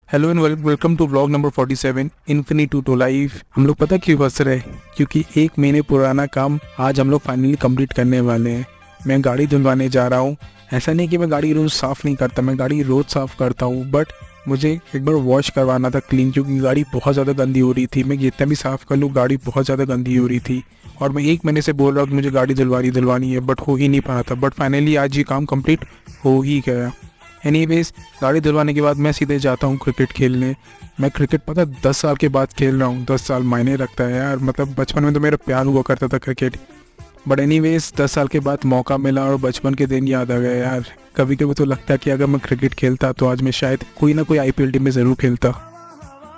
Hello and welcome to vlog number 47 infinity to life. हम लोग पता क्यों हंस रहे हैं? क्योंकि 1 महीने पुराना काम आज हम लोग फाइनली कंप्लीट करने वाले हैं। मैं गाड़ी धुलवाने जा रहा हूँ। ऐसा नहीं कि मैं गाड़ी रोज़ साफ़ नहीं करता, मैं गाड़ी रोज़ साफ़ करता हूँ, बट मुझे एक बार वॉश करवाना था क्लीन, क्योंकि गाड़ी बहुत ज़्यादा गंदी हो रही थी। मैं जितना भी साफ़ कर लूँ गाड़ी बहुत ज़्यादा गंदी हो रही थी और मैं 1 महीने से बोल रहा हूँ कि मुझे गाड़ी धुलवानी है, बट हो ही नहीं पा रहा था। बट फाइनली आज ये काम कंप्लीट हो ही गया। एनीवेज, गाड़ी धुलवाने के बाद मैं सीधे जाता हूँ क्रिकेट खेलने। मैं क्रिकेट पता 10 साल के बाद खेल रहा हूँ। 10 साल मायने रखता है यार। मतलब बचपन में तो मेरा प्यार हुआ करता था क्रिकेट, बट एनीवेज 10 साल के बाद मौका मिला और बचपन के दिन याद आ गए यार। कभी कभी तो लगता है कि अगर मैं क्रिकेट खेलता तो आज मैं शायद कोई ना कोई IPL टीम में ज़रूर खेलता।